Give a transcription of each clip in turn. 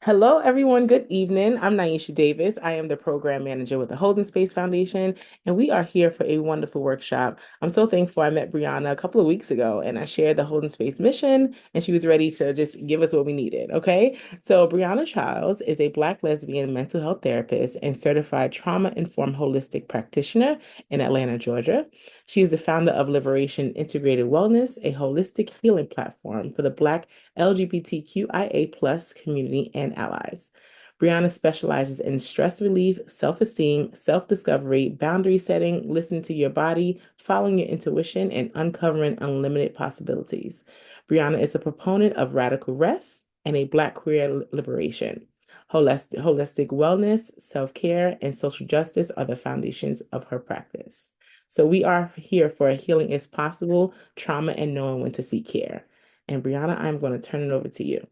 Hello, everyone. Good evening. I'm Naisha Davis. I am the program manager with the Holden Space Foundation, and we are here for a wonderful workshop. I'm so thankful I met Briana a couple of weeks ago, and I shared the Holden Space mission, and she was ready to just give us what we needed. Okay. So, Briana Childs is a Black lesbian mental health therapist and certified trauma-informed holistic practitioner in Atlanta, Georgia. She is the founder of Liberation Integrated Wellness, a holistic healing platform for the Black LGBTQIA plus community and allies. Briana specializes in stress relief, self-esteem, self-discovery, boundary setting, listening to your body, following your intuition, and uncovering unlimited possibilities. Briana is a proponent of radical rest and a Black queer liberation. Holistic wellness, self-care, and social justice are the foundations of her practice. So we are here for Healing is Possible, Trauma, and Knowing When to Seek Care. And Brianna, I'm going to turn it over to you.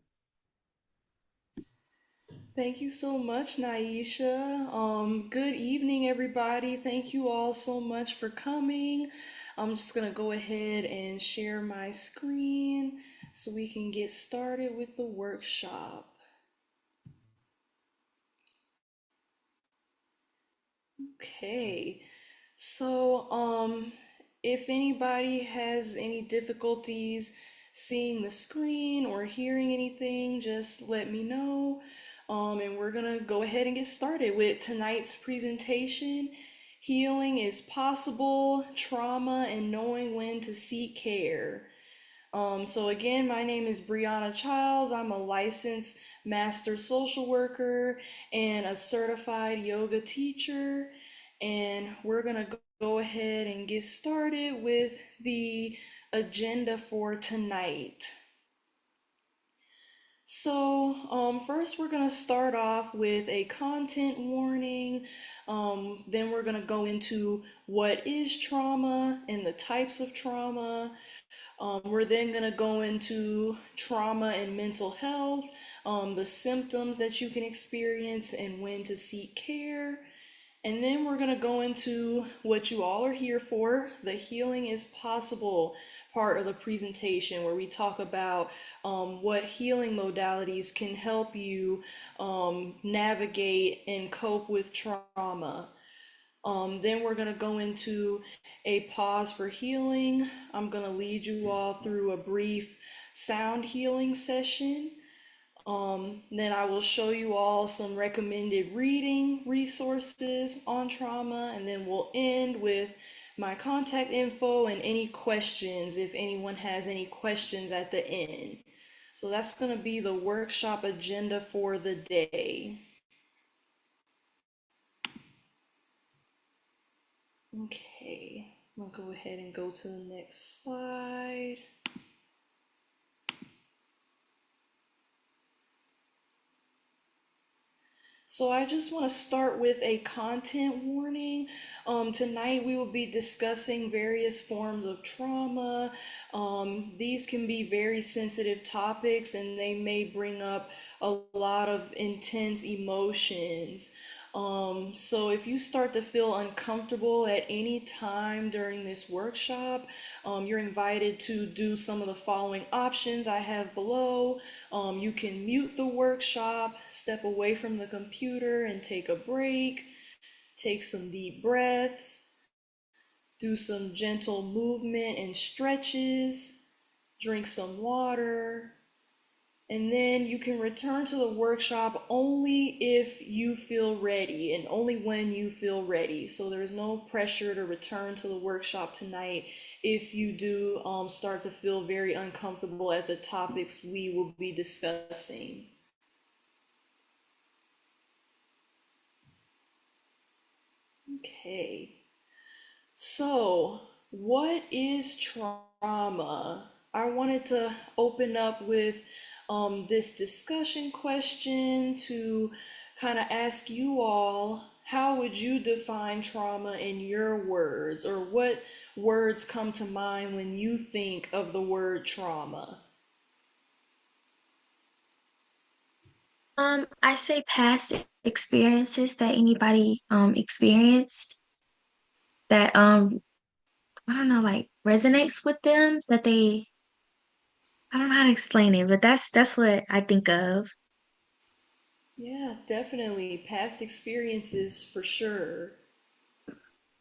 Thank you so much, Naisha. Good evening, everybody. Thank you all so much for coming. I'm just gonna go ahead and share my screen so we can get started with the workshop. Okay. So, if anybody has any difficulties seeing the screen or hearing anything, just let me know. And we're gonna go ahead and get started with tonight's presentation. Healing is possible, trauma, and knowing when to seek care. So again, my name is Briana Childs. I'm a licensed master social worker and a certified yoga teacher. And we're gonna go ahead and get started with the agenda for tonight. So, first we're going to start off with a content warning. Then we're going to go into what is trauma and the types of trauma. We're then going to go into trauma and mental health, the symptoms that you can experience, and when to seek care. And then we're going to go into what you all are here for, the healing is possible part of the presentation, where we talk about what healing modalities can help you navigate and cope with trauma. Then we're going to go into a pause for healing. I'm going to lead you all through a brief sound healing session. Then I will show you all some recommended reading resources on trauma, and then we'll end with my contact info and any questions if anyone has any questions at the end. So that's going to be the workshop agenda for the day. Okay, I'm gonna go ahead and go to the next slide. So I just want to start with a content warning. Tonight we will be discussing various forms of trauma. These can be very sensitive topics and they may bring up a lot of intense emotions. So if you start to feel uncomfortable at any time during this workshop, you're invited to do some of the following options I have below. You can mute the workshop, step away from the computer and take a break, take some deep breaths, do some gentle movement and stretches, drink some water, and then you can return to the workshop only if you feel ready and only when you feel ready. So there's no pressure to return to the workshop tonight if you do start to feel very uncomfortable at the topics we will be discussing. Okay, so what is trauma? I wanted to open up with this discussion question to kind of ask you all, how would you define trauma in your words, or what words come to mind when you think of the word trauma? I say past experiences that anybody experienced that I don't know, like resonates with them that I don't know how to explain it, but that's what I think of. Yeah, definitely. Past experiences for sure.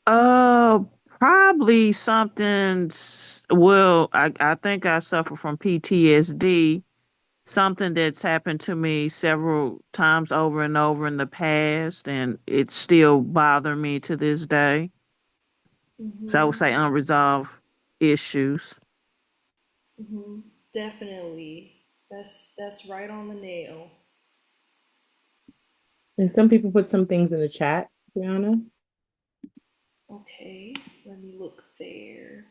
Uh, Probably something. Well, I think I suffer from PTSD. Something that's happened to me several times over and over in the past, and it still bothers me to this day. So I would Mm-hmm. say unresolved issues. Mm-hmm. Definitely. That's right on the nail. And some people put some things in the chat, Brianna. Okay, let me look there.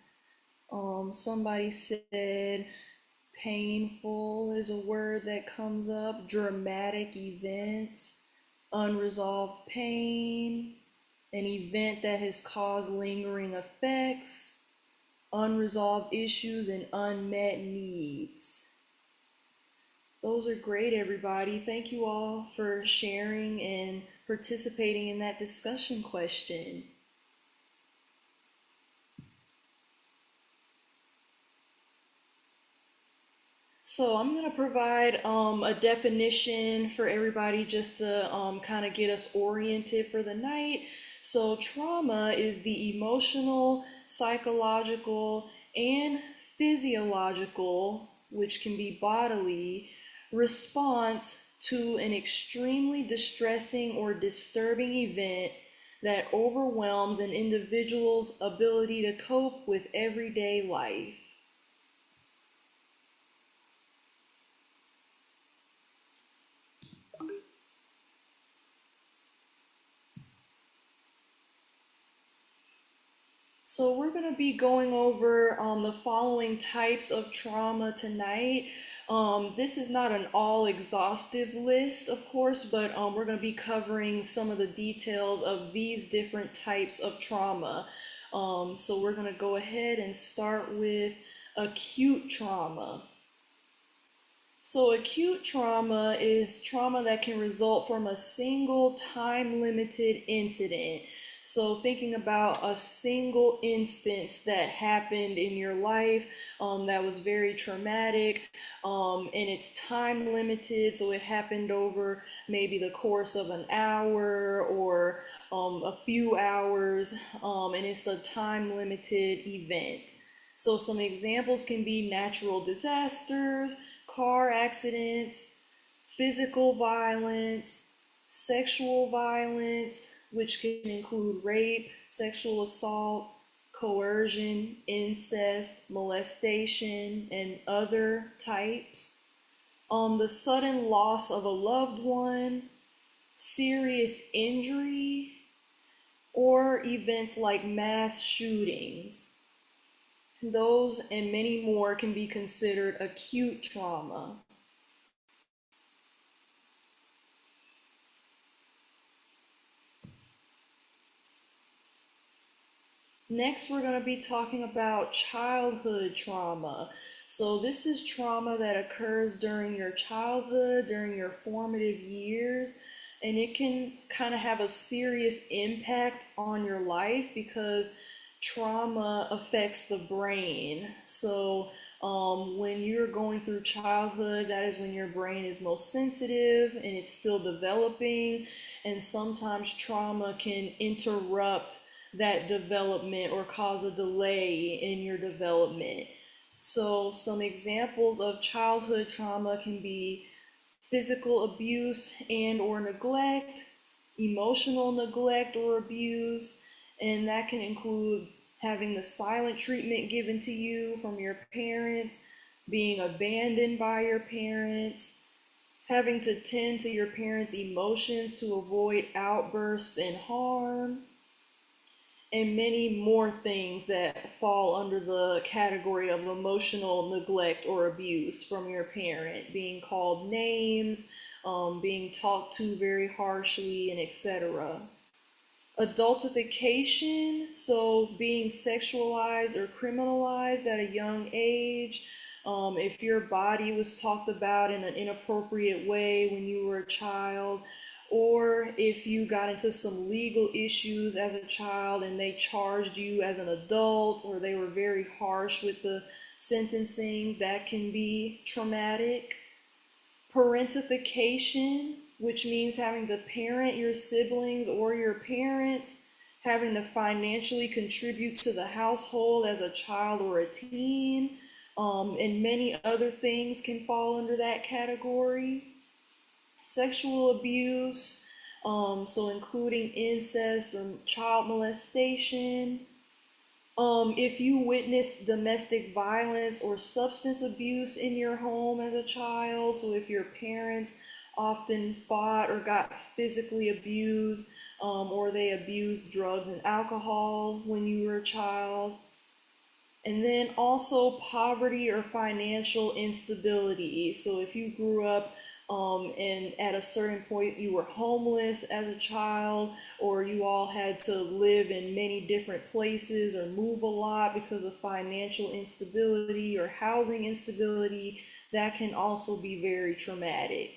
Somebody said painful is a word that comes up, dramatic events, unresolved pain, an event that has caused lingering effects, unresolved issues, and unmet needs. Those are great, everybody. Thank you all for sharing and participating in that discussion question. So I'm going to provide a definition for everybody just to kind of get us oriented for the night. So trauma is the emotional, psychological, and physiological, which can be bodily, response to an extremely distressing or disturbing event that overwhelms an individual's ability to cope with everyday life. So we're going to be going over the following types of trauma tonight. This is not an all exhaustive list, of course, but we're going to be covering some of the details of these different types of trauma. So we're going to go ahead and start with acute trauma. So, acute trauma is trauma that can result from a single time limited incident. So, thinking about a single instance that happened in your life that was very traumatic, and it's time limited, so it happened over maybe the course of an hour or a few hours, and it's a time limited event. So, some examples can be natural disasters, car accidents, physical violence, sexual violence, which can include rape, sexual assault, coercion, incest, molestation, and other types. The sudden loss of a loved one, serious injury, or events like mass shootings. Those and many more can be considered acute trauma. Next, we're going to be talking about childhood trauma. So, this is trauma that occurs during your childhood, during your formative years, and it can kind of have a serious impact on your life because trauma affects the brain. So, when you're going through childhood, that is when your brain is most sensitive and it's still developing, and sometimes trauma can interrupt that development or cause a delay in your development. So, some examples of childhood trauma can be physical abuse and or neglect, emotional neglect or abuse, and that can include having the silent treatment given to you from your parents, being abandoned by your parents, having to tend to your parents' emotions to avoid outbursts and harm, and many more things that fall under the category of emotional neglect or abuse from your parent, being called names, being talked to very harshly, and etc. Adultification, so being sexualized or criminalized at a young age. If your body was talked about in an inappropriate way when you were a child, or if you got into some legal issues as a child and they charged you as an adult, or they were very harsh with the sentencing, that can be traumatic. Parentification, which means having to parent your siblings or your parents, having to financially contribute to the household as a child or a teen, and many other things can fall under that category. Sexual abuse, so including incest or child molestation. If you witnessed domestic violence or substance abuse in your home as a child, so if your parents often fought or got physically abused, or they abused drugs and alcohol when you were a child. And then also poverty or financial instability. So if you grew up and at a certain point you were homeless as a child, or you all had to live in many different places or move a lot because of financial instability or housing instability, that can also be very traumatic.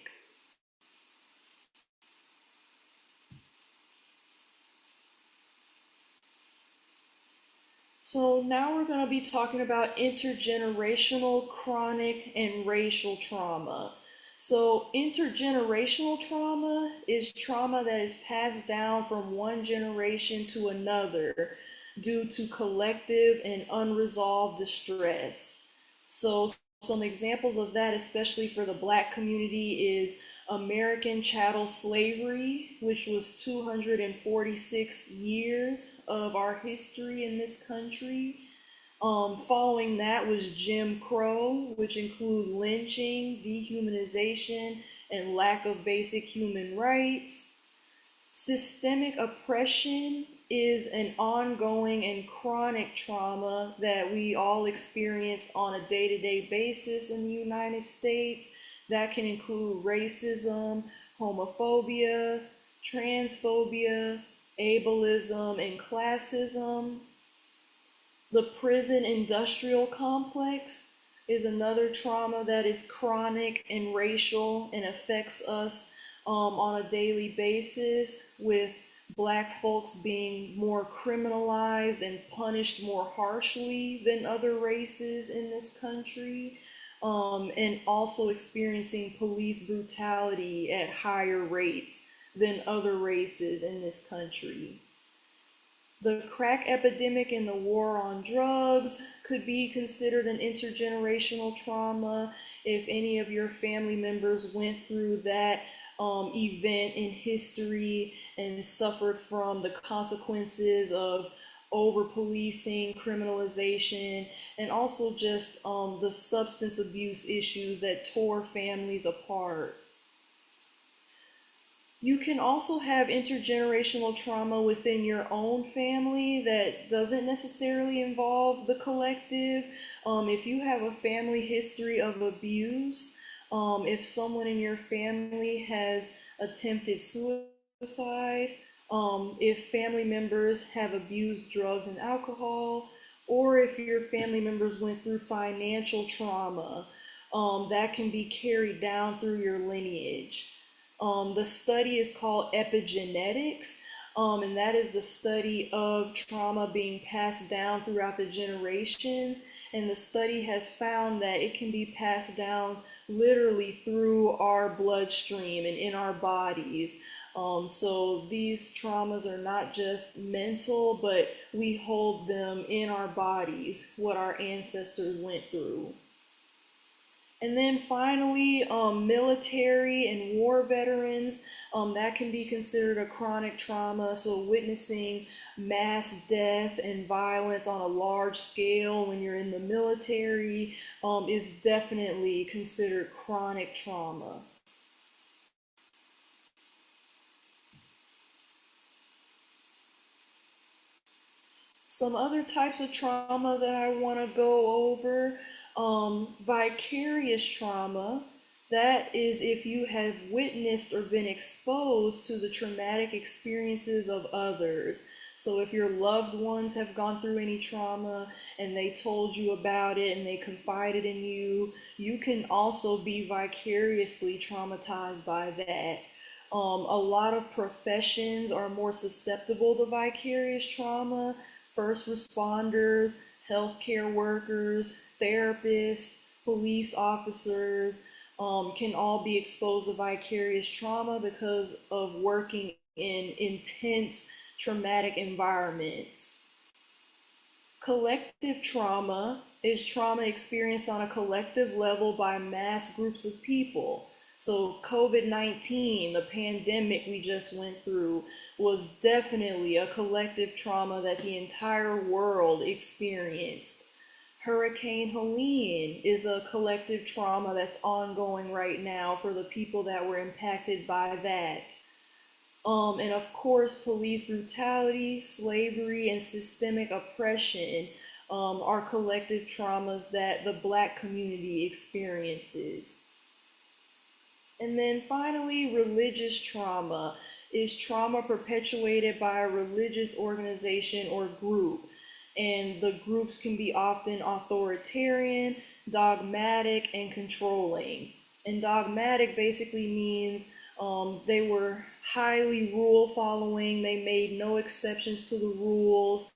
So now we're going to be talking about intergenerational, chronic, and racial trauma. So intergenerational trauma is trauma that is passed down from one generation to another due to collective and unresolved distress. So some examples of that, especially for the black community, is American chattel slavery, which was 246 years of our history in this country. Following that was Jim Crow, which include lynching, dehumanization, and lack of basic human rights. Systemic oppression is an ongoing and chronic trauma that we all experience on a day to day basis in the United States. That can include racism, homophobia, transphobia, ableism, and classism. The prison industrial complex is another trauma that is chronic and racial and affects us on a daily basis, with black folks being more criminalized and punished more harshly than other races in this country, and also experiencing police brutality at higher rates than other races in this country. The crack epidemic and the war on drugs could be considered an intergenerational trauma if any of your family members went through that event in history and suffered from the consequences of over policing, criminalization, and also just the substance abuse issues that tore families apart. You can also have intergenerational trauma within your own family that doesn't necessarily involve the collective. If you have a family history of abuse, if someone in your family has attempted suicide, if family members have abused drugs and alcohol, or if your family members went through financial trauma, that can be carried down through your lineage. The study is called epigenetics, and that is the study of trauma being passed down throughout the generations. And the study has found that it can be passed down literally through our bloodstream and in our bodies. So these traumas are not just mental, but we hold them in our bodies, what our ancestors went through. And then finally, military and war veterans, that can be considered a chronic trauma. So witnessing mass death and violence on a large scale when you're in the military is definitely considered chronic trauma. Some other types of trauma that I want to go over, vicarious trauma. That is if you have witnessed or been exposed to the traumatic experiences of others. So if your loved ones have gone through any trauma and they told you about it and they confided in you, you can also be vicariously traumatized by that. A lot of professions are more susceptible to vicarious trauma: first responders, healthcare workers, therapists, police officers, can all be exposed to vicarious trauma because of working in intense traumatic environments. Collective trauma is trauma experienced on a collective level by mass groups of people. So, COVID-19, the pandemic we just went through, was definitely a collective trauma that the entire world experienced. Hurricane Helene is a collective trauma that's ongoing right now for the people that were impacted by that. And of course, police brutality, slavery, and systemic oppression are collective traumas that the Black community experiences. And then finally, religious trauma is trauma perpetuated by a religious organization or group. And the groups can be often authoritarian, dogmatic, and controlling. And dogmatic basically means they were highly rule following, they made no exceptions to the rules.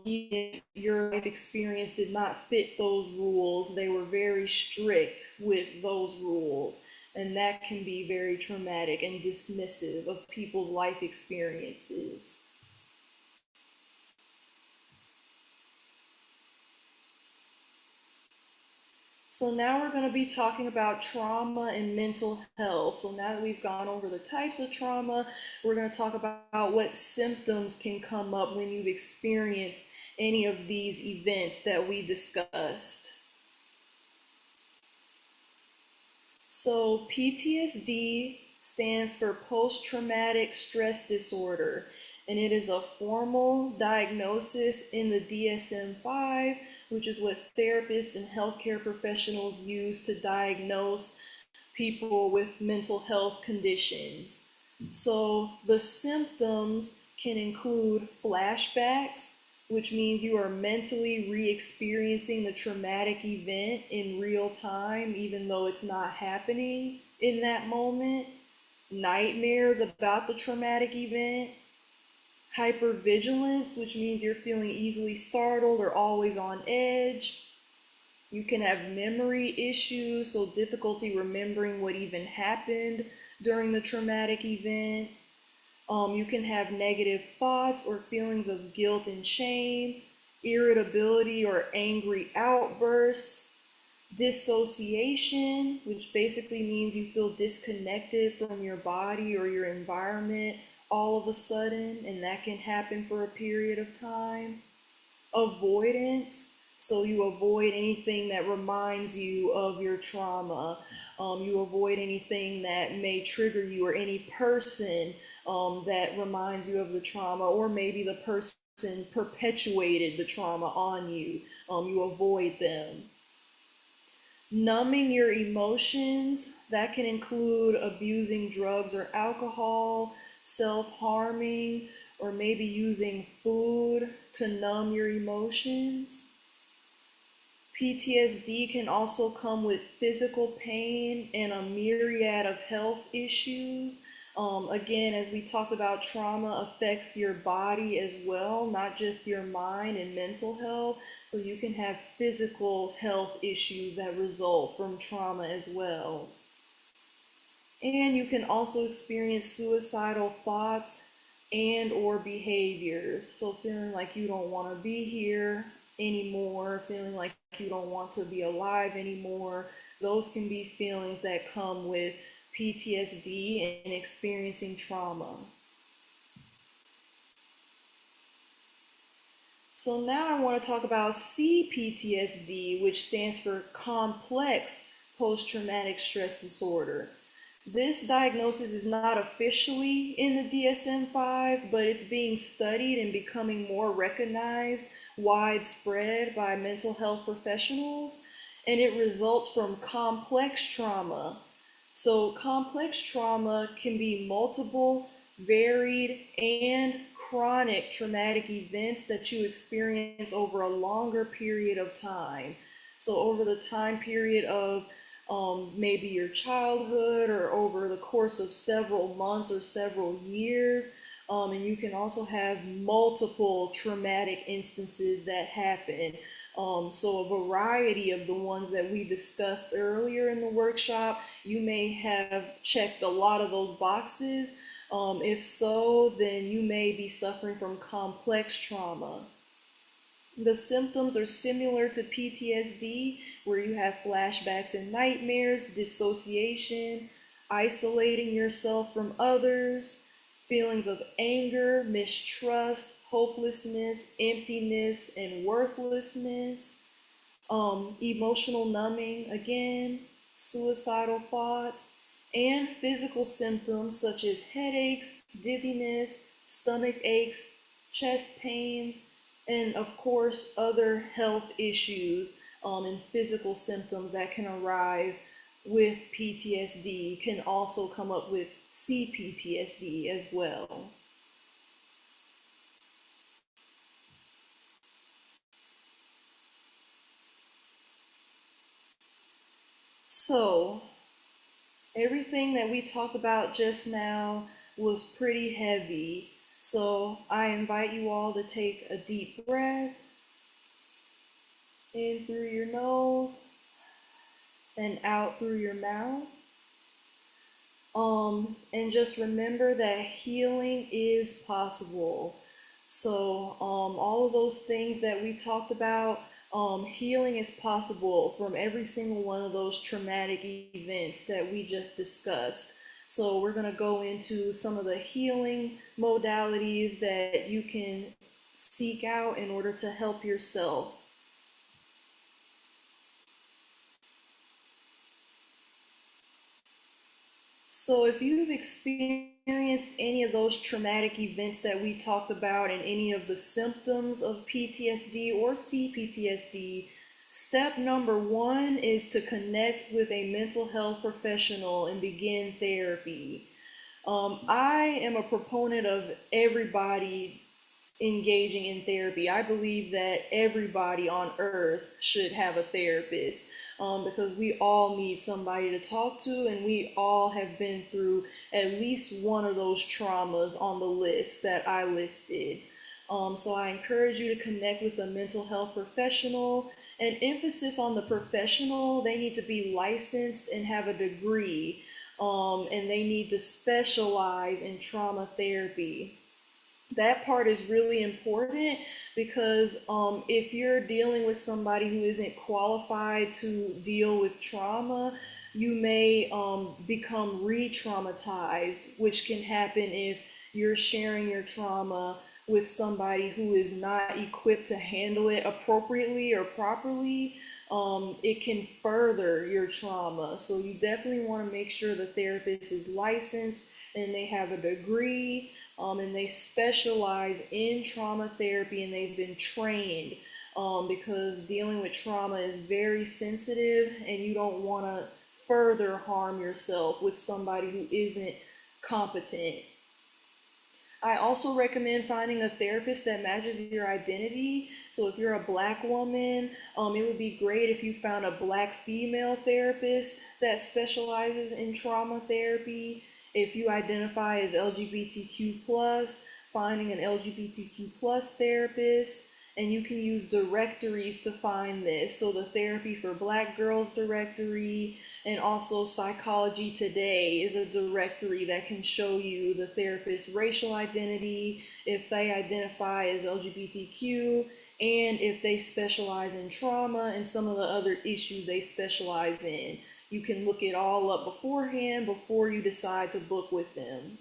Even if your life experience did not fit those rules, they were very strict with those rules. And that can be very traumatic and dismissive of people's life experiences. So now we're going to be talking about trauma and mental health. So now that we've gone over the types of trauma, we're going to talk about what symptoms can come up when you've experienced any of these events that we discussed. So PTSD stands for post-traumatic stress disorder, and it is a formal diagnosis in the DSM-5, which is what therapists and healthcare professionals use to diagnose people with mental health conditions. So the symptoms can include flashbacks, which means you are mentally re-experiencing the traumatic event in real time, even though it's not happening in that moment. Nightmares about the traumatic event. Hypervigilance, which means you're feeling easily startled or always on edge. You can have memory issues, so difficulty remembering what even happened during the traumatic event. You can have negative thoughts or feelings of guilt and shame, irritability or angry outbursts, dissociation, which basically means you feel disconnected from your body or your environment all of a sudden, and that can happen for a period of time. Avoidance, so you avoid anything that reminds you of your trauma. You avoid anything that may trigger you or any person that reminds you of the trauma, or maybe the person perpetuated the trauma on you. You avoid them. Numbing your emotions, that can include abusing drugs or alcohol, self-harming, or maybe using food to numb your emotions. PTSD can also come with physical pain and a myriad of health issues. Again, as we talked about, trauma affects your body as well, not just your mind and mental health. So you can have physical health issues that result from trauma as well. And you can also experience suicidal thoughts and or behaviors. So feeling like you don't want to be here anymore, feeling like you don't want to be alive anymore. Those can be feelings that come with PTSD and experiencing trauma. So now I want to talk about CPTSD, which stands for complex post-traumatic stress disorder. This diagnosis is not officially in the DSM-5, but it's being studied and becoming more recognized widespread by mental health professionals, and it results from complex trauma. So complex trauma can be multiple, varied, and chronic traumatic events that you experience over a longer period of time. So over the time period of maybe your childhood or over the course of several months or several years. And you can also have multiple traumatic instances that happen So a variety of the ones that we discussed earlier in the workshop, you may have checked a lot of those boxes. If so, then you may be suffering from complex trauma. The symptoms are similar to PTSD, where you have flashbacks and nightmares, dissociation, isolating yourself from others, feelings of anger, mistrust, hopelessness, emptiness, and worthlessness, emotional numbing again, suicidal thoughts, and physical symptoms such as headaches, dizziness, stomach aches, chest pains, and of course, other health issues and physical symptoms that can arise with PTSD can also come up with CPTSD as well. So, everything that we talked about just now was pretty heavy. So I invite you all to take a deep breath in through your nose and out through your mouth. And just remember that healing is possible. So, all of those things that we talked about, healing is possible from every single one of those traumatic events that we just discussed. So, we're going to go into some of the healing modalities that you can seek out in order to help yourself. So, if you've experienced any of those traumatic events that we talked about and any of the symptoms of PTSD or CPTSD, step number one is to connect with a mental health professional and begin therapy. I am a proponent of everybody engaging in therapy. I believe that everybody on earth should have a therapist because we all need somebody to talk to, and we all have been through at least one of those traumas on the list that I listed. So I encourage you to connect with a mental health professional. And emphasis on the professional, they need to be licensed and have a degree, and they need to specialize in trauma therapy. That part is really important because if you're dealing with somebody who isn't qualified to deal with trauma, you may become re traumatized, which can happen if you're sharing your trauma with somebody who is not equipped to handle it appropriately or properly. It can further your trauma. So, you definitely want to make sure the therapist is licensed and they have a degree, and they specialize in trauma therapy and they've been trained, because dealing with trauma is very sensitive and you don't want to further harm yourself with somebody who isn't competent. I also recommend finding a therapist that matches your identity. So if you're a black woman, it would be great if you found a black female therapist that specializes in trauma therapy. If you identify as LGBTQ plus, finding an LGBTQ plus therapist, and you can use directories to find this. So the Therapy for Black Girls directory, and also Psychology Today is a directory that can show you the therapist's racial identity, if they identify as LGBTQ, and if they specialize in trauma and some of the other issues they specialize in. You can look it all up beforehand before you decide to book with them.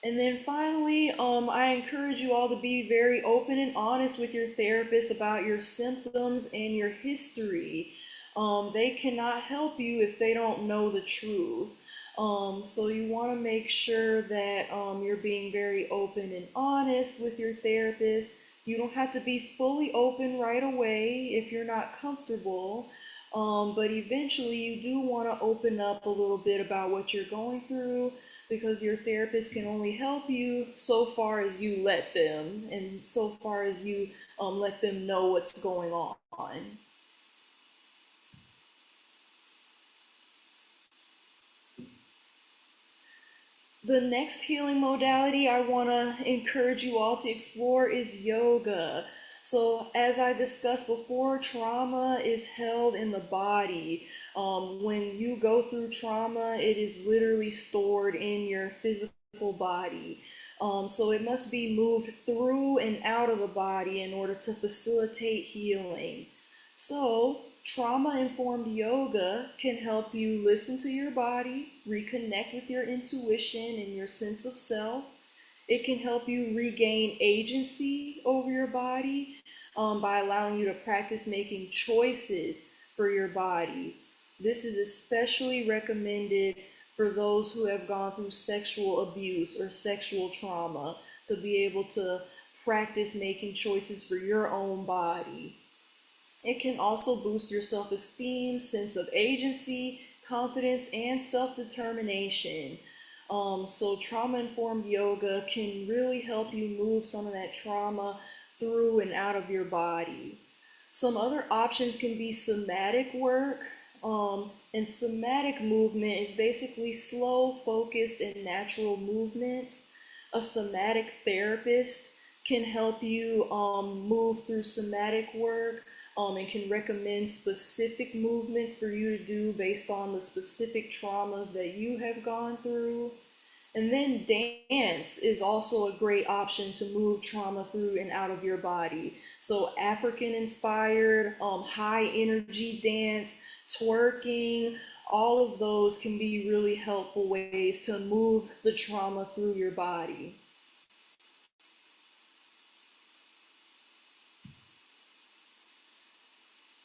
And then finally, I encourage you all to be very open and honest with your therapist about your symptoms and your history. They cannot help you if they don't know the truth. So you want to make sure that you're being very open and honest with your therapist. You don't have to be fully open right away if you're not comfortable. But eventually, you do want to open up a little bit about what you're going through, because your therapist can only help you so far as you let them, and so far as you let them know what's going on. The next healing modality I want to encourage you all to explore is yoga. So, as I discussed before, trauma is held in the body. When you go through trauma, it is literally stored in your physical body. So, it must be moved through and out of the body in order to facilitate healing. So, trauma informed yoga can help you listen to your body, reconnect with your intuition and your sense of self. It can help you regain agency over your body by allowing you to practice making choices for your body. This is especially recommended for those who have gone through sexual abuse or sexual trauma to be able to practice making choices for your own body. It can also boost your self esteem, sense of agency, confidence, and self determination. So, trauma informed yoga can really help you move some of that trauma through and out of your body. Some other options can be somatic work. And somatic movement is basically slow, focused, and natural movements. A somatic therapist can help you move through somatic work and can recommend specific movements for you to do based on the specific traumas that you have gone through. And then dance is also a great option to move trauma through and out of your body. So African inspired, high energy dance, twerking, all of those can be really helpful ways to move the trauma through your body.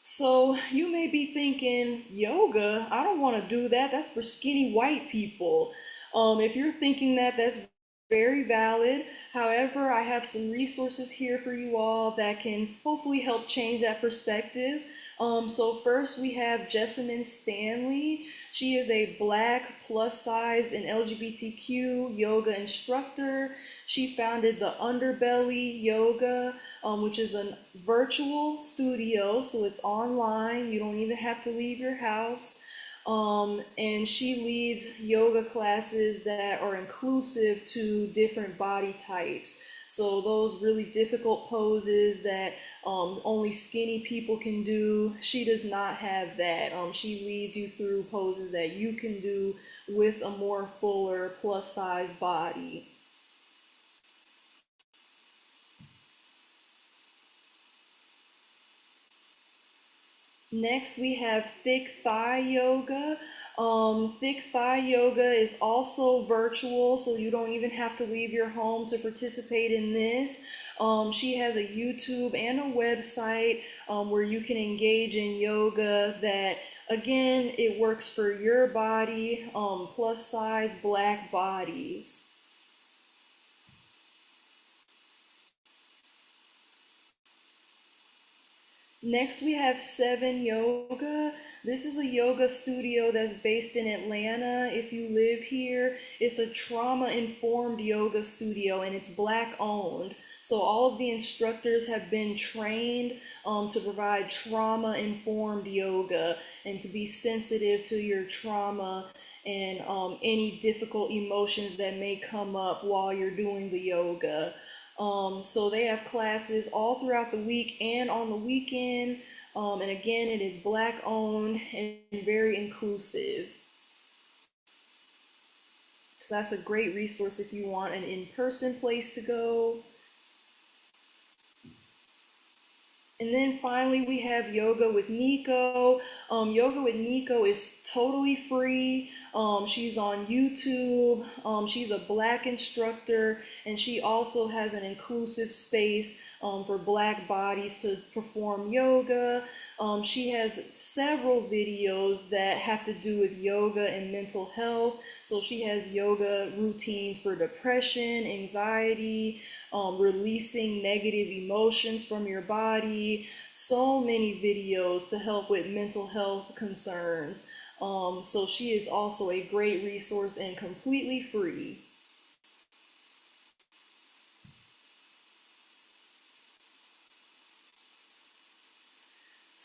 So you may be thinking, yoga? I don't want to do that. That's for skinny white people. If you're thinking that, that's very valid. However, I have some resources here for you all that can hopefully help change that perspective. So first we have Jessamine Stanley. She is a black plus size and LGBTQ yoga instructor. She founded the Underbelly Yoga, which is a virtual studio, so it's online. You don't even have to leave your house. And she leads yoga classes that are inclusive to different body types. So those really difficult poses that only skinny people can do, she does not have that. She leads you through poses that you can do with a more fuller plus size body. Next, we have thick thigh yoga. Thick thigh yoga is also virtual, so you don't even have to leave your home to participate in this. She has a YouTube and a website where you can engage in yoga that, again, it works for your body, plus size black bodies. Next, we have Seven Yoga. This is a yoga studio that's based in Atlanta. If you live here, it's a trauma informed yoga studio and it's black owned. So, all of the instructors have been trained to provide trauma informed yoga and to be sensitive to your trauma and any difficult emotions that may come up while you're doing the yoga. So they have classes all throughout the week and on the weekend. And again, it is black owned and very inclusive. So that's a great resource if you want an in person place to go. And then finally, we have Yoga with Nico. Yoga with Nico is totally free. She's on YouTube. She's a black instructor, and she also has an inclusive space for black bodies to perform yoga. She has several videos that have to do with yoga and mental health. So she has yoga routines for depression, anxiety, releasing negative emotions from your body. So many videos to help with mental health concerns. So she is also a great resource and completely free.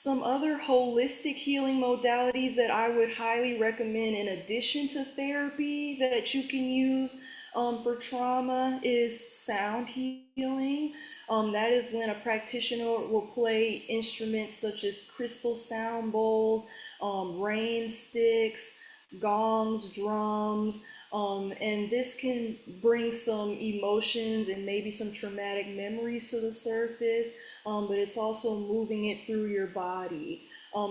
Some other holistic healing modalities that I would highly recommend in addition to therapy that you can use for trauma is sound healing. That is when a practitioner will play instruments such as crystal sound bowls, rain sticks, gongs, drums, and this can bring some emotions and maybe some traumatic memories to the surface, but it's also moving it through your body.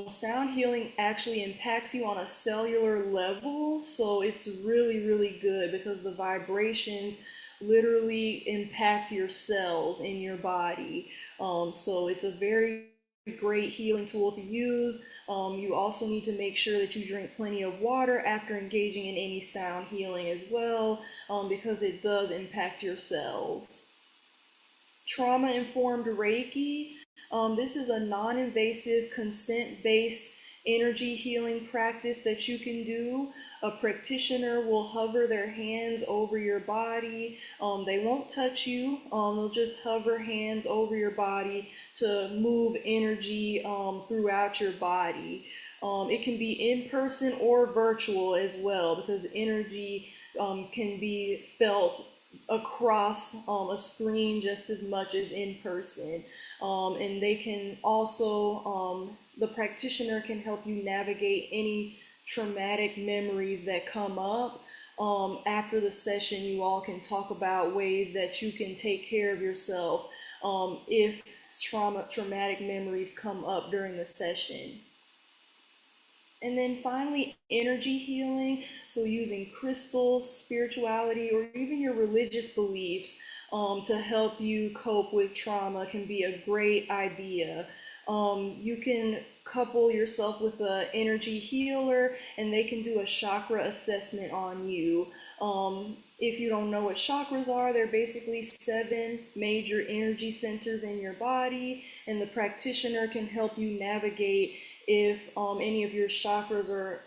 Sound healing actually impacts you on a cellular level, so it's really, really good because the vibrations literally impact your cells in your body. So it's a very great healing tool to use. You also need to make sure that you drink plenty of water after engaging in any sound healing as well, because it does impact your cells. Trauma informed Reiki. This is a non invasive, consent based energy healing practice that you can do. A practitioner will hover their hands over your body. They won't touch you, they'll just hover hands over your body to move energy throughout your body. It can be in person or virtual as well because energy can be felt across a screen just as much as in person. And they can also, the practitioner can help you navigate any traumatic memories that come up. After the session, you all can talk about ways that you can take care of yourself if traumatic memories come up during the session. And then finally, energy healing. So, using crystals, spirituality, or even your religious beliefs to help you cope with trauma can be a great idea. You can couple yourself with an energy healer, and they can do a chakra assessment on you. If you don't know what chakras are, they're basically 7 major energy centers in your body, and the practitioner can help you navigate if any of your chakras are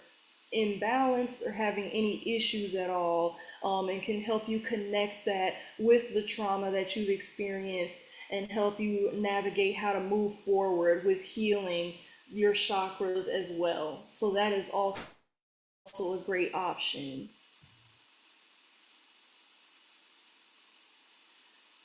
imbalanced or having any issues at all, and can help you connect that with the trauma that you've experienced and help you navigate how to move forward with healing your chakras as well. So that is also a great option.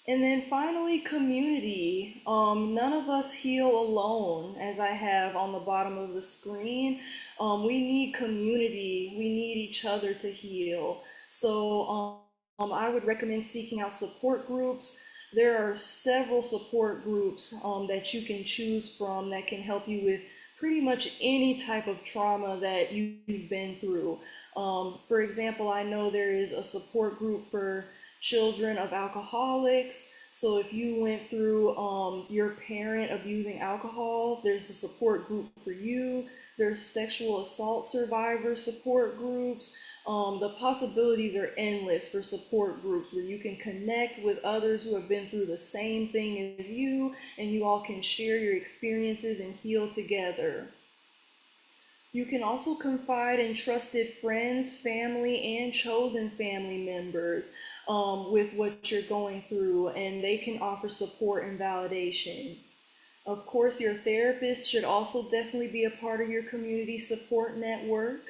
And then finally, community. None of us heal alone, as I have on the bottom of the screen. We need community. We need each other to heal. So I would recommend seeking out support groups. There are several support groups that you can choose from that can help you with pretty much any type of trauma that you've been through. For example, I know there is a support group for children of alcoholics. So if you went through your parent abusing alcohol, there's a support group for you. There's sexual assault survivor support groups. The possibilities are endless for support groups where you can connect with others who have been through the same thing as you, and you all can share your experiences and heal together. You can also confide in trusted friends, family, and chosen family members with what you're going through, and they can offer support and validation. Of course, your therapist should also definitely be a part of your community support network.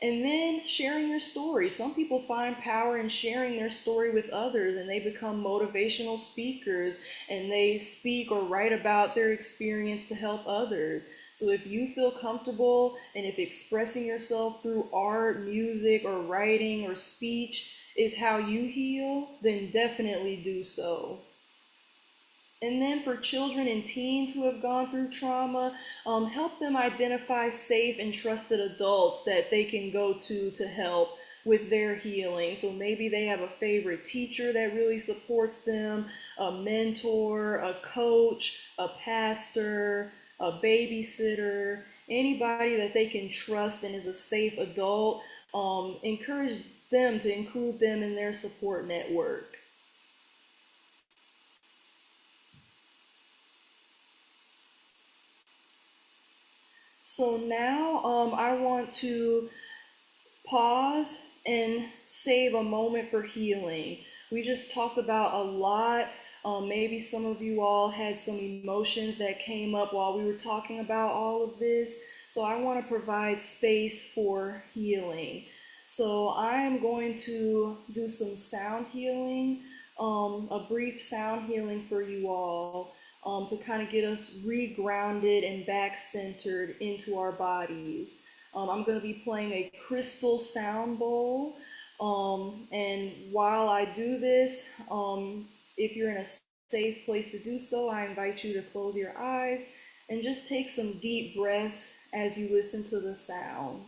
And then sharing your story. Some people find power in sharing their story with others and they become motivational speakers and they speak or write about their experience to help others. So if you feel comfortable and if expressing yourself through art, music, or writing or speech is how you heal, then definitely do so. And then for children and teens who have gone through trauma, help them identify safe and trusted adults that they can go to help with their healing. So maybe they have a favorite teacher that really supports them, a mentor, a coach, a pastor, a babysitter, anybody that they can trust and is a safe adult. Encourage them to include them in their support network. So now I want to pause and save a moment for healing. We just talked about a lot Maybe some of you all had some emotions that came up while we were talking about all of this. So I want to provide space for healing. So I'm going to do some sound healing, a brief sound healing for you all, to kind of get us regrounded and back centered into our bodies. I'm going to be playing a crystal sound bowl. And while I do this, if you're in a safe place to do so, I invite you to close your eyes and just take some deep breaths as you listen to the sound.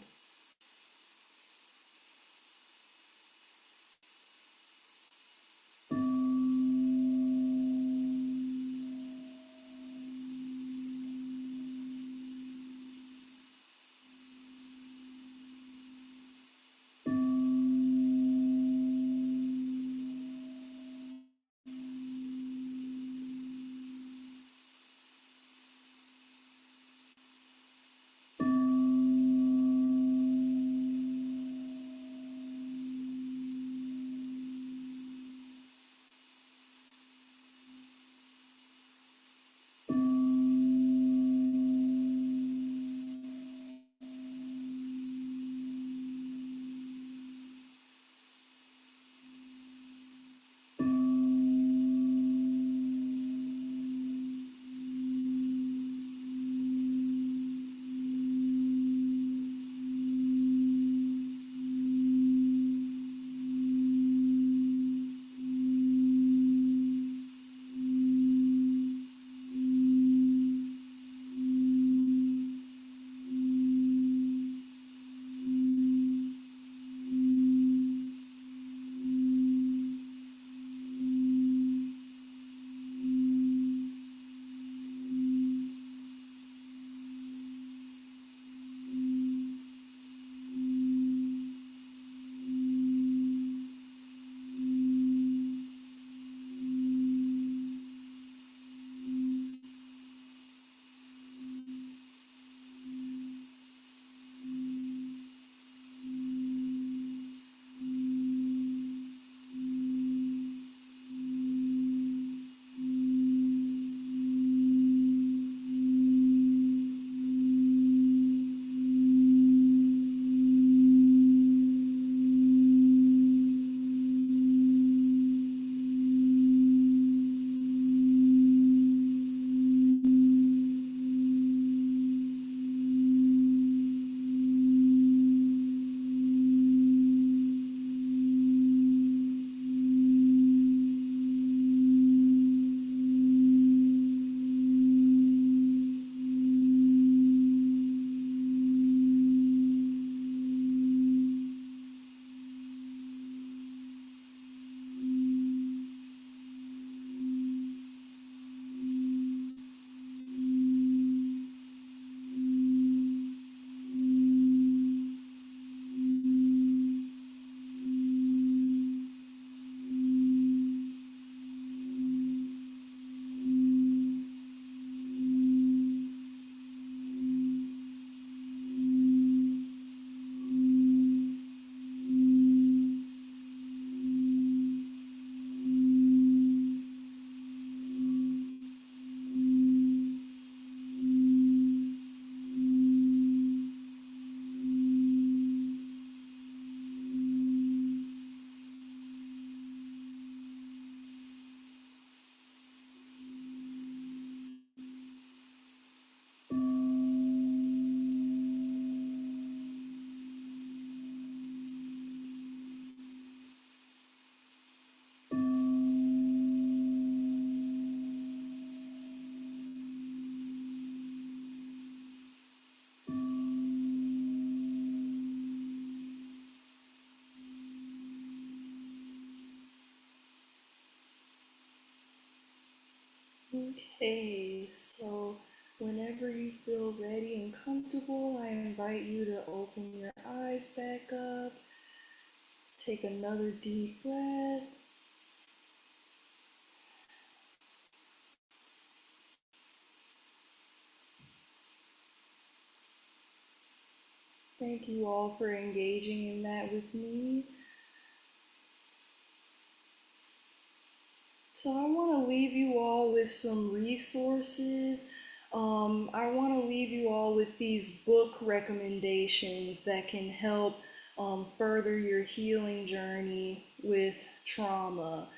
Okay, so whenever you feel ready and comfortable, I invite you to open your eyes back up. Take another deep breath. Thank you all for engaging in that with me. So I want to leave you all with some resources. I want to leave you all with these book recommendations that can help further your healing journey with trauma.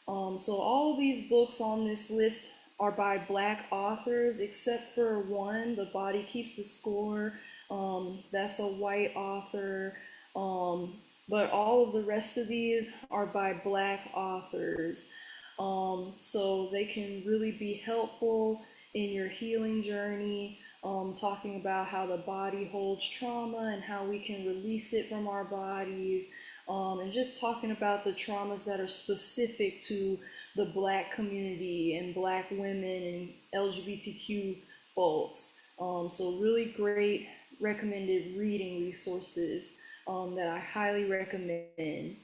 So all of these books on this list are by Black authors, except for one, The Body Keeps the Score. That's a white author. Um, but all of the rest of these are by Black authors. So they can really be helpful in your healing journey, talking about how the body holds trauma and how we can release it from our bodies, and just talking about the traumas that are specific to the Black community and Black women and LGBTQ folks. So really great recommended reading resources that I highly recommend.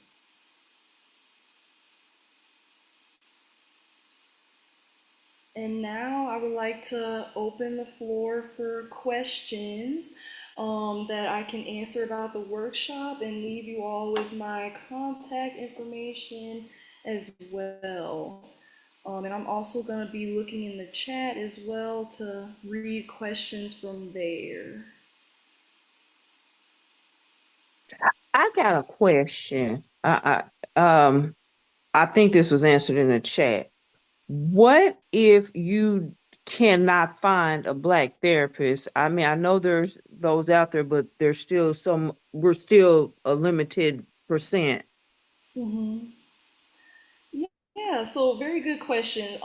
And now I would like to open the floor for questions that I can answer about the workshop and leave you all with my contact information as well. And I'm also going to be looking in the chat as well to read questions from there. I got a question. I think this was answered in the chat. What if you cannot find a Black therapist? I mean, I know there's those out there, but there's still we're still a limited percent. Mm-hmm. Yeah, so very good question.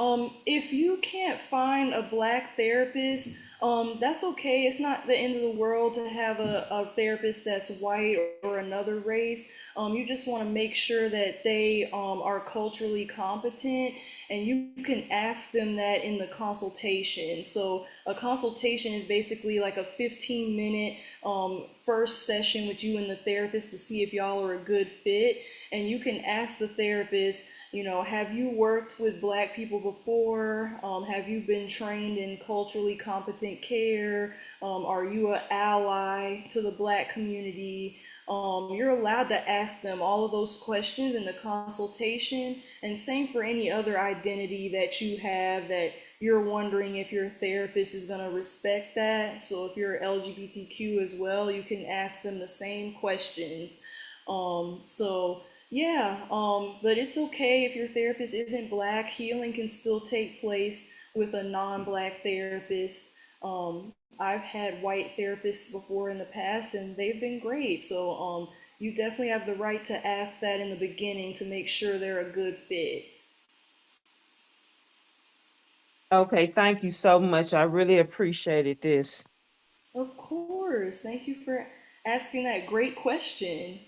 If you can't find a Black therapist, that's okay. It's not the end of the world to have a therapist that's white or another race. You just want to make sure that they are culturally competent, and you can ask them that in the consultation. So a consultation is basically like a 15-minute first session with you and the therapist to see if y'all are a good fit. And you can ask the therapist, have you worked with Black people before? Have you been trained in culturally competent care? Are you an ally to the Black community? You're allowed to ask them all of those questions in the consultation, and same for any other identity that you have that you're wondering if your therapist is going to respect that. So if you're LGBTQ as well, you can ask them the same questions. So yeah, but it's okay if your therapist isn't Black. Healing can still take place with a non-Black therapist. I've had white therapists before in the past, and they've been great. So you definitely have the right to ask that in the beginning to make sure they're a good fit. Okay, thank you so much. I really appreciated this. Of course. Thank you for asking that great question.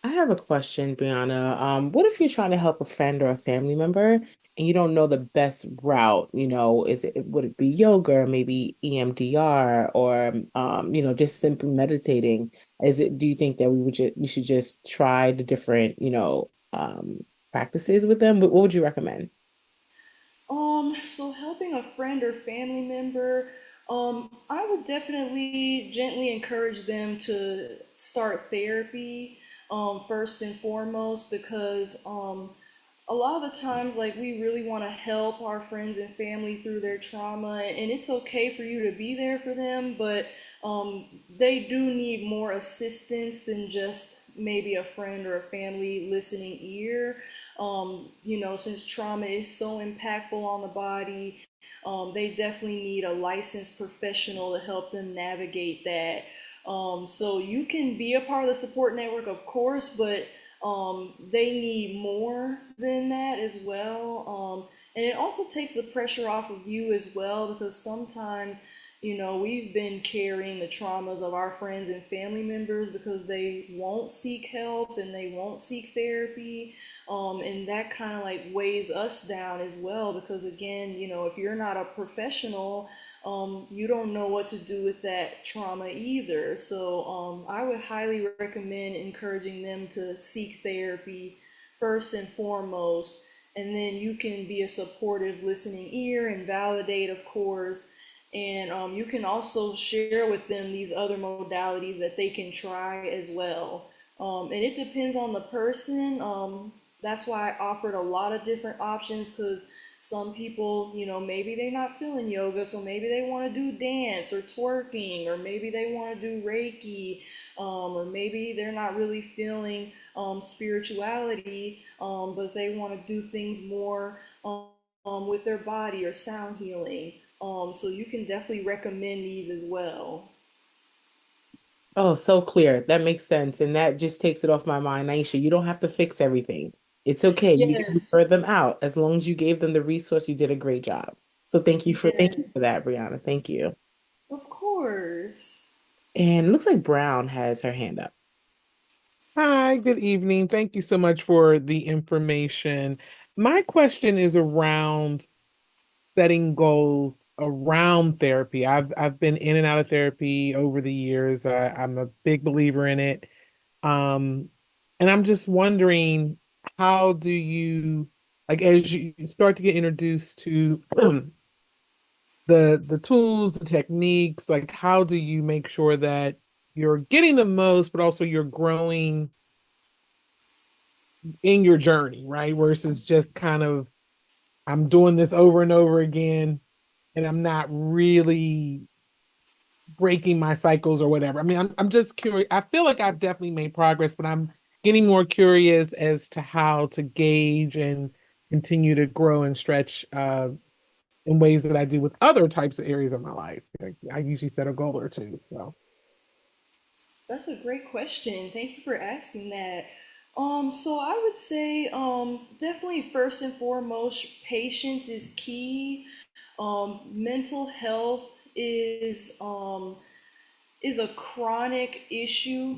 I have a question, Brianna. What if you're trying to help a friend or a family member and you don't know the best route? Would it be yoga or maybe EMDR or just simply meditating? Do you think that we should just try the different, practices with them? What would you recommend? So helping a friend or family member, I would definitely gently encourage them to start therapy, first and foremost, because a lot of the times, like, we really want to help our friends and family through their trauma, and it's okay for you to be there for them, but they do need more assistance than just maybe a friend or a family listening ear. Since trauma is so impactful on the body, they definitely need a licensed professional to help them navigate that. So you can be a part of the support network, of course, but they need more than that as well. And it also takes the pressure off of you as well, because sometimes, we've been carrying the traumas of our friends and family members because they won't seek help and they won't seek therapy. And that kind of like weighs us down as well, because again, if you're not a professional, you don't know what to do with that trauma either. So I would highly recommend encouraging them to seek therapy first and foremost. And then you can be a supportive listening ear and validate, of course. And you can also share with them these other modalities that they can try as well. And it depends on the person. That's why I offered a lot of different options because some people, maybe they're not feeling yoga, so maybe they want to do dance or twerking, or maybe they want to do Reiki, or maybe they're not really feeling spirituality, but they want to do things more with their body or sound healing. So you can definitely recommend these as well. Oh, so clear. That makes sense. And that just takes it off my mind. Aisha, you don't have to fix everything. It's okay. You can refer Yes, them out. As long as you gave them the resource, you did a great job. So thank you yes, for that, Brianna. Thank you. of course. And it looks like Brown has her hand up. Hi, good evening. Thank you so much for the information. My question is around setting goals around therapy. I've been in and out of therapy over the years. I'm a big believer in it. Um, and I'm just wondering, how do you, like, as you start to get introduced to the tools, the techniques, like, how do you make sure that you're getting the most, but also you're growing in your journey, right? Versus just kind of, I'm doing this over and over again and I'm not really breaking my cycles or whatever. I mean, I'm just curious. I feel like I've definitely made progress, but I'm getting more curious as to how to gauge and continue to grow and stretch in ways that I do with other types of areas of my life. Like, I usually set a goal or two. So That's a great question. Thank you for asking that. So I would say, definitely first and foremost, patience is key. Mental health is a chronic issue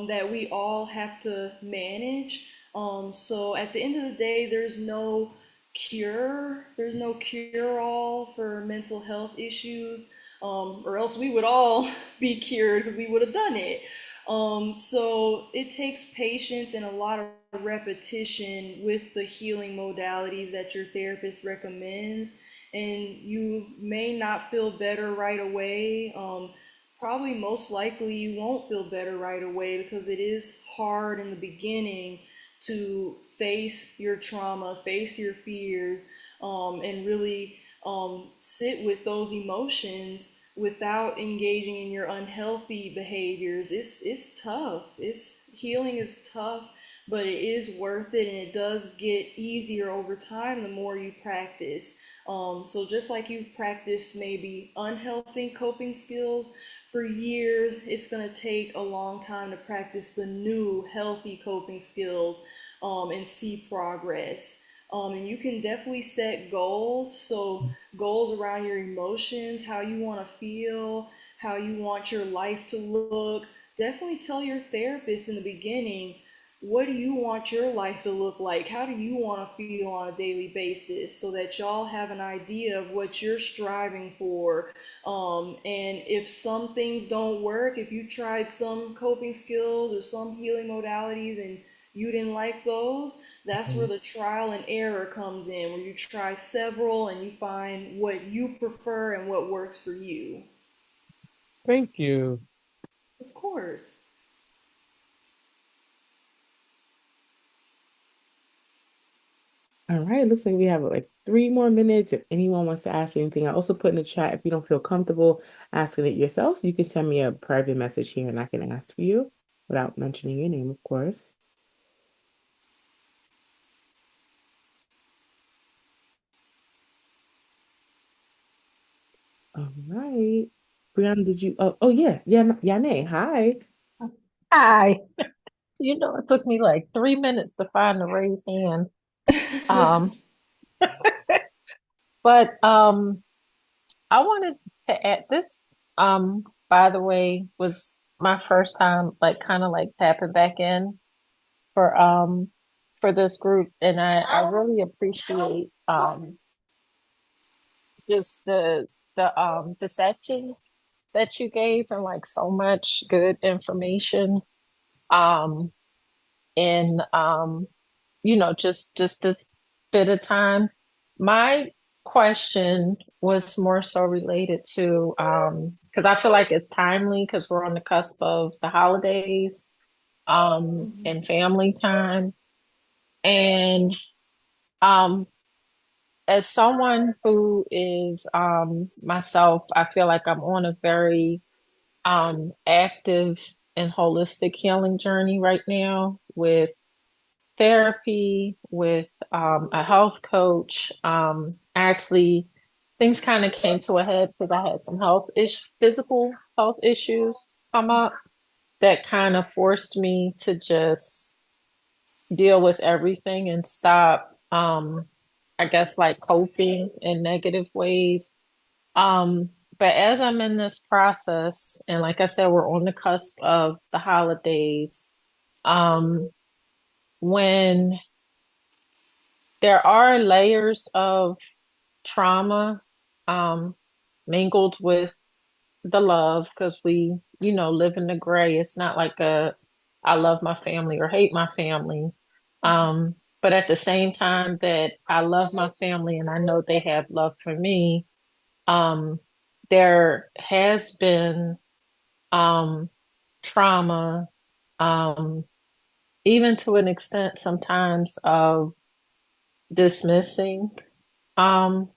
that we all have to manage. So at the end of the day, there's no cure. There's no cure all for mental health issues, or else we would all be cured because we would have done it. So it takes patience and a lot of repetition with the healing modalities that your therapist recommends. And you may not feel better right away. Probably most likely you won't feel better right away because it is hard in the beginning to face your trauma, face your fears, and really sit with those emotions without engaging in your unhealthy behaviors. It's tough. It's healing is tough, but it is worth it, and it does get easier over time the more you practice. So just like you've practiced maybe unhealthy coping skills for years, it's going to take a long time to practice the new healthy coping skills and see progress. And you can definitely set goals. So, goals around your emotions, how you want to feel, how you want your life to look. Definitely tell your therapist in the beginning, what do you want your life to look like? How do you want to feel on a daily basis so that y'all have an idea of what you're striving for? And if some things don't work, if you tried some coping skills or some healing modalities and you didn't like those, that's where mhm. the trial and error comes in, where you try several and you find what you prefer and what works for you. Thank you. Of course. All right, looks like we have like 3 more minutes. If anyone wants to ask anything, I also put in the chat if you don't feel comfortable asking it yourself, you can send me a private message here and I can ask for you without mentioning your name, of course. All right. Brianna, did you? Oh, yeah, yeah, Yane. Hi. Hi. It took me like 3 minutes to find the raised hand. Um, but I wanted to add this, by the way, was my first time like kind of like tapping back in for for this group. And I really appreciate just the section that you gave and like so much good information. Um in just this bit of time. My question was more so related to because I feel like it's timely because we're on the cusp of the holidays. Mhm. and family time. And um, as someone who is myself, I feel like I'm on a very active and holistic healing journey right now with therapy, with a health coach. Actually, things kind of came to a head because I had some physical health issues come up that kind of forced me to just deal with everything and stop, I guess, like coping in negative ways. Um, but as I'm in this process, and like I said, we're on the cusp of the holidays. Um, when there are layers of trauma, um, mingled with the love, because live in the gray. It's not like I love my family or hate my family. But at the same time that I love my family and I know they have love for me, um, there has been um, trauma, um, even to an extent sometimes of dismissing um,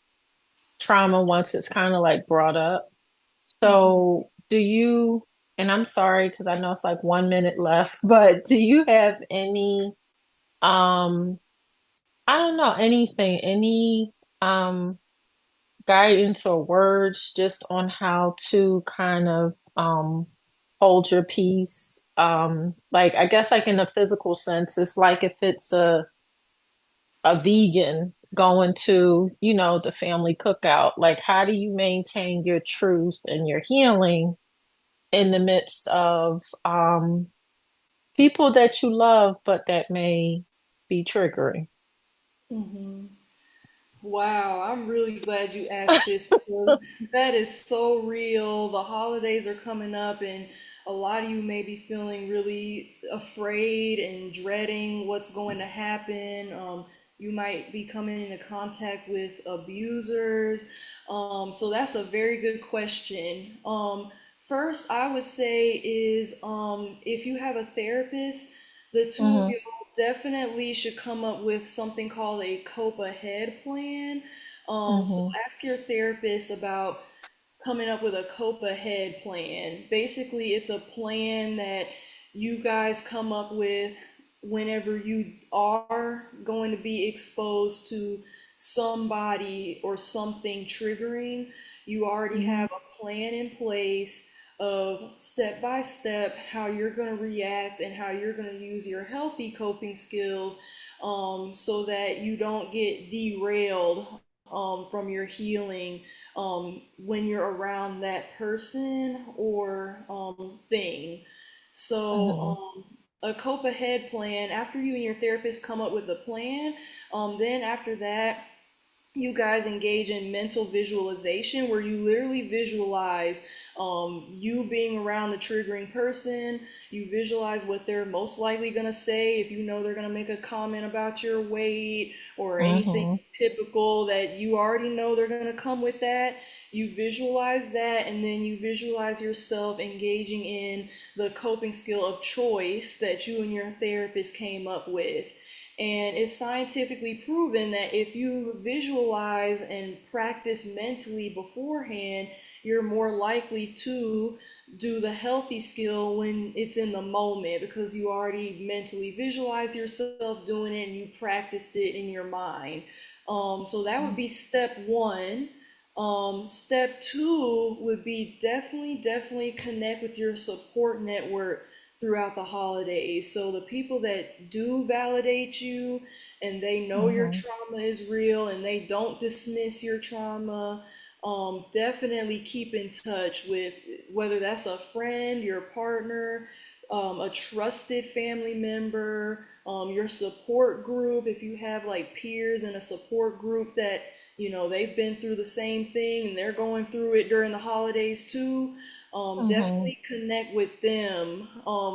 trauma once it's kind of like brought up. Mhm. So, and I'm sorry because I know it's like 1 minute left, but do you have any, um, I don't know, any um, guidance or words just on how to kind of hold your peace? Like, I guess, like in a physical sense, it's like if it's a vegan going to, the family cookout, like how do you maintain your truth and your healing in the midst of people that you love, but that may be triggering? Mhm. Wow, I'm really glad you asked this because that is so real. The holidays are coming up, and a lot of you may be feeling really afraid and dreading what's going to happen. You might be coming into contact with abusers. So that's a very good question. First, I would say is if you have a therapist, the two of Mm-hmm. you definitely should come up with something called a cope ahead plan. So Mm-hmm. ask your therapist about coming up with a cope ahead plan. Basically, it's a plan that you guys come up with whenever you are going to be exposed to somebody or something triggering. You already Mm-hmm. have a plan in place of step by step how you're going to react and how you're going to use your healthy coping skills, so that you don't get derailed from your healing when you're around that person or thing. So, Mm-hmm. a cope ahead plan, after you and your therapist come up with a plan, then after that, you guys engage in mental visualization where you literally visualize you being around the triggering person. You visualize what they're most likely going to say if you know they're going to make a comment about your weight or anything Mm-hmm. typical that you already know they're going to come with that. You visualize that, and then you visualize yourself engaging in the coping skill of choice that you and your therapist came up with. And it's scientifically proven that if you visualize and practice mentally beforehand, you're more likely to do the healthy skill when it's in the moment because you already mentally visualized yourself doing it and you practiced it in your mind. So that would be step one. Step two would be definitely connect with your support network throughout the holidays. So the people that do validate you and they know your Mm-hmm. trauma is real and they don't dismiss your trauma, definitely keep in touch with whether that's a friend, your partner, a trusted family member, your support group. If you have like peers in a support group that they've been through the same thing and they're going through it during the holidays too, Mm-hmm. definitely connect with them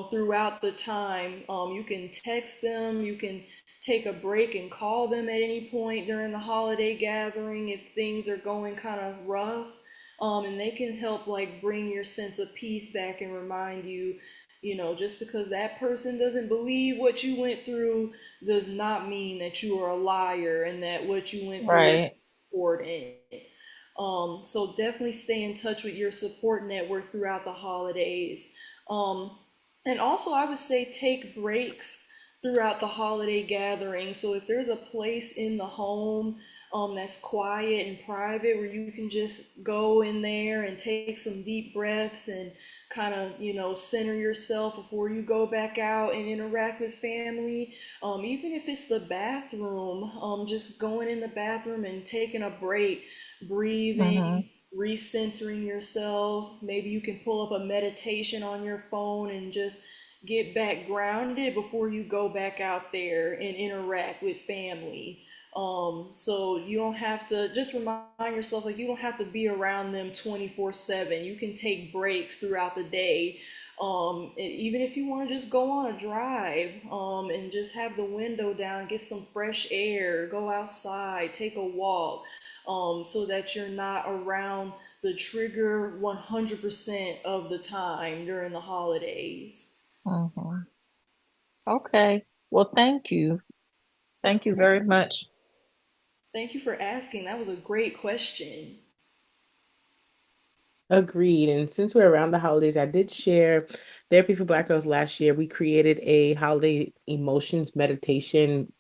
throughout the time. You can text them, you can take a break and call them at any point during the holiday gathering if things are going kind of rough. And they can help like bring your sense of peace back and remind you Just because that person doesn't believe what you went through does not mean that you are a liar and that what you went through is Right. important. So definitely stay in touch with your support network throughout the holidays. Um, and also, I would say take breaks throughout the holiday gathering. So if there's a place in the home that's quiet and private where you can just go in there and take some deep breaths and kind of, center yourself before you go back out and interact with family. Even if it's the bathroom, just going in the bathroom and taking a break, Mm-hmm. breathing, recentering yourself. Maybe you can pull up a meditation on your phone and just get back grounded before you go back out there and interact with family. So you don't have to just remind yourself like you don't have to be around them 24/7. You can take breaks throughout the day. Even if you want to just go on a drive, and just have the window down, get some fresh air, go outside, take a walk, so that you're not around the trigger 100% of the time during the holidays. Mm-hmm. Okay. Well, thank you. Of Thank you course. very much. Thank you for asking. That was a great question. Agreed. And since we're around the holidays, I did share Therapy for Black Girls last year. We created a holiday emotions meditation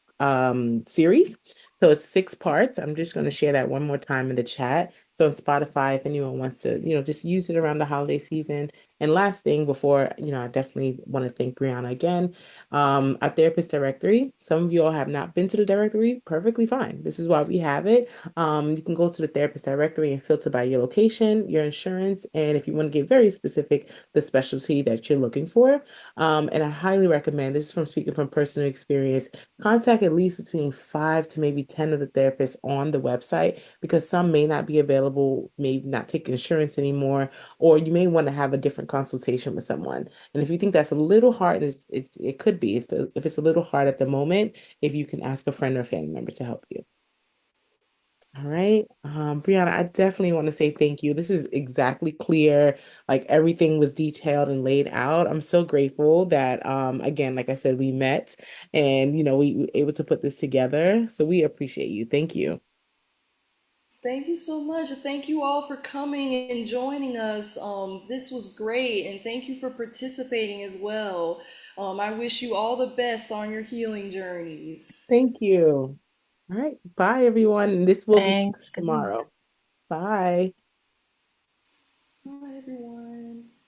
series. So it's 6 parts. I'm just going to share that one more time in the chat. So on Spotify, if anyone wants to, just use it around the holiday season. And last thing before, I definitely want to thank Brianna again. Our therapist directory. Some of you all have not been to the directory. Perfectly fine. This is why we have it. You can go to the therapist directory and filter by your location, your insurance, and if you want to get very specific, the specialty that you're looking for. And I highly recommend, this is from speaking from personal experience, contact at least between 5 to maybe 10 of the therapists on the website because some may not be available, may not take insurance anymore, or you may want to have a different consultation with someone. And if you think that's a little hard, it could be. If it's a little hard at the moment, if you can ask a friend or family member to help you. All right. Brianna, I definitely want to say thank you. This is exactly clear. Like everything was detailed and laid out. I'm so grateful that again, like I said, we met and we were able to put this together. So we appreciate you. Thank you. Thank you so much. Thank you all for coming and joining us. This was great, and thank you for participating as well. I wish you all the best on your healing journeys. Thank you. All right. Bye, everyone. And this will be Thanks. Good night. tomorrow. Bye. Bye, everyone.